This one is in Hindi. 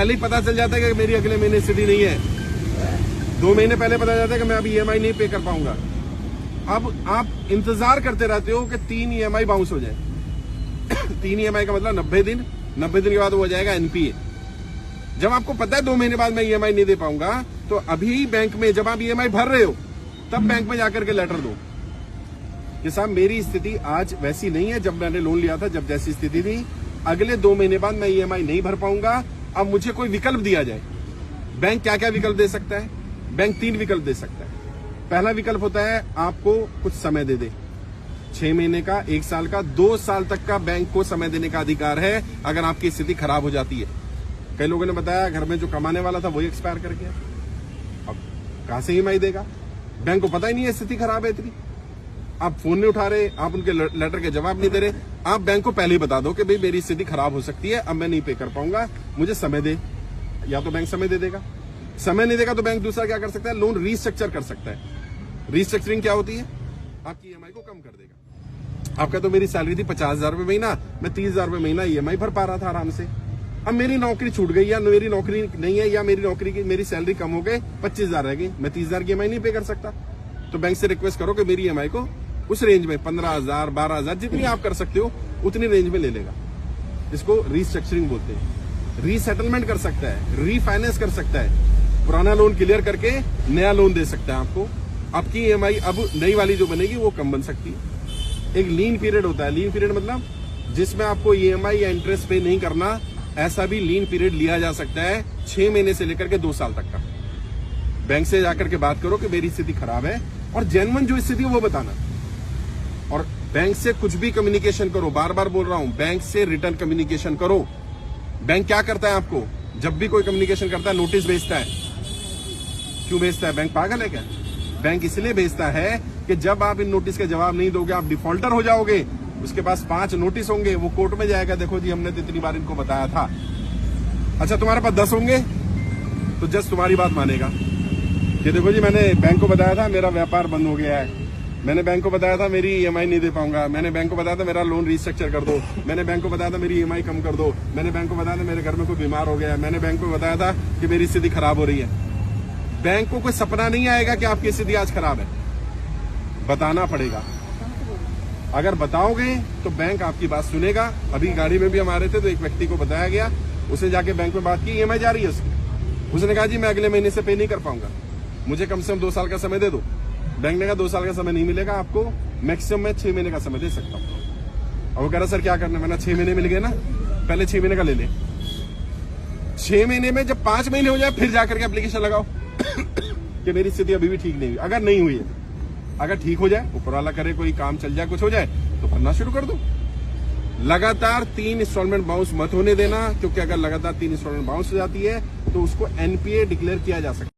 पहले ही पता चल जाता है कि मेरी अगले महीने स्थिति नहीं है, 2 महीने पहले पता चलता है कि मैं अभी EMI नहीं पे कर पाऊंगा। अब आप इंतजार करते रहते हो कि 3 EMI बाउंस हो जाए। 3 EMI का मतलब 90 दिन, 90 दिन के बाद वो हो जाएगा NPA। जब आपको पता है 2 महीने बाद मैं EMI नहीं दे पाऊंगा, तो अभी बैंक में जब आप EMI भर रहे हो तब बैंक में जाकर के लेटर दो कि साहब मेरी स्थिति आज वैसी नहीं है जब मैंने लोन लिया था, जब जैसी स्थिति थी, अगले 2 महीने बाद मैं EMI नहीं भर पाऊंगा, अब मुझे कोई विकल्प दिया जाए। बैंक क्या क्या विकल्प दे सकता है? बैंक 3 विकल्प दे सकता है। पहला विकल्प होता है आपको कुछ समय दे दे, 6 महीने का, 1 साल का, 2 साल तक का बैंक को समय देने का अधिकार है अगर आपकी स्थिति खराब हो जाती है। कई लोगों ने बताया घर में जो कमाने वाला था वही एक्सपायर कर गया, अब कहां से EMI देगा? बैंक को पता ही नहीं है स्थिति खराब है इतनी। आप फोन नहीं उठा रहे, आप उनके लेटर के जवाब नहीं दे रहे, आप बैंक को पहले ही बता दो कि भाई मेरी स्थिति खराब हो सकती है, अब मैं नहीं पे कर पाऊंगा, मुझे समय दे। या तो बैंक समय दे देगा, समय नहीं देगा तो बैंक दूसरा क्या कर सकता है? लोन रीस्ट्रक्चर कर सकता है। रीस्ट्रक्चरिंग क्या होती है? आपकी EMI को कम कर देगा। आपका तो मेरी सैलरी थी 50,000 रुपए महीना, मैं 30,000 रुपए महीना EMI भर पा रहा था आराम से। अब मेरी नौकरी छूट गई या मेरी नौकरी नहीं है, या मेरी नौकरी की मेरी सैलरी कम हो गई, 25,000 रह गई, मैं 30,000 की EMI नहीं पे कर सकता। तो बैंक से रिक्वेस्ट करो कि मेरी EMI को उस रेंज में 15,000, 12,000 जितनी आप कर सकते हो उतनी रेंज में ले लेगा। इसको रीस्ट्रक्चरिंग बोलते हैं। रीसेटलमेंट कर सकता है, रीफाइनेंस कर सकता है, पुराना लोन क्लियर करके नया लोन दे सकता है आपको। आपकी EMI अब नई वाली जो बनेगी वो कम बन सकती है। एक लीन पीरियड होता है। लीन पीरियड मतलब जिसमें आपको EMI या इंटरेस्ट पे नहीं करना, ऐसा भी लीन पीरियड लिया जा सकता है 6 महीने से लेकर के 2 साल तक का। बैंक से जाकर के बात करो कि मेरी स्थिति खराब है, और जेन्युइन जो स्थिति है वो बताना। और बैंक से कुछ भी कम्युनिकेशन करो, बार बार बोल रहा हूं, बैंक से रिटर्न कम्युनिकेशन करो। बैंक क्या करता है आपको? जब भी कोई कम्युनिकेशन करता है नोटिस भेजता है। क्यों भेजता है? बैंक पागल है क्या? बैंक इसलिए भेजता है कि जब आप इन नोटिस के जवाब नहीं दोगे आप डिफॉल्टर हो जाओगे। उसके पास 5 नोटिस होंगे, वो कोर्ट में जाएगा, देखो जी हमने तो इतनी बार इनको बताया था। अच्छा तुम्हारे पास 10 होंगे तो जज तुम्हारी बात मानेगा कि देखो जी मैंने बैंक को बताया था मेरा व्यापार बंद हो गया है, मैंने बैंक को बताया था मेरी EMI नहीं दे पाऊंगा, मैंने बैंक को बताया था मेरा लोन रीस्ट्रक्चर कर दो, मैंने बैंक को बताया था मेरी EMI कम कर दो, मैंने बैंक को बताया था मेरे घर में कोई बीमार हो गया, मैंने बैंक को बताया था कि मेरी स्थिति खराब हो रही है। बैंक को कोई सपना नहीं आएगा कि आपकी स्थिति आज खराब है, बताना पड़ेगा। अगर बताओगे तो बैंक आपकी बात सुनेगा। अभी गाड़ी में भी हम आ रहे थे तो एक व्यक्ति को बताया गया, उसने जाके बैंक में बात की, EMI जा रही है उसकी, उसने कहा जी मैं अगले महीने से पे नहीं कर पाऊंगा, मुझे कम से कम 2 साल का समय दे दो। बैंक ने कहा 2 साल का समय नहीं मिलेगा आपको, मैक्सिमम मैं 6 महीने का समय दे सकता हूँ। और वो कह रहा सर क्या करना है? मैंने 6 महीने मिल गए ना, पहले 6 महीने का ले ले। 6 महीने में जब 5 महीने हो जाए फिर जाकर के एप्लीकेशन लगाओ कि मेरी स्थिति अभी भी ठीक नहीं हुई। अगर नहीं हुई है, अगर ठीक हो जाए, ऊपर वाला करे, कोई काम चल जाए, कुछ हो जाए तो भरना शुरू कर दो। लगातार 3 इंस्टॉलमेंट बाउंस मत होने देना, क्योंकि अगर लगातार 3 इंस्टॉलमेंट बाउंस हो जाती है तो उसको NPA डिक्लेयर किया जा सकता है।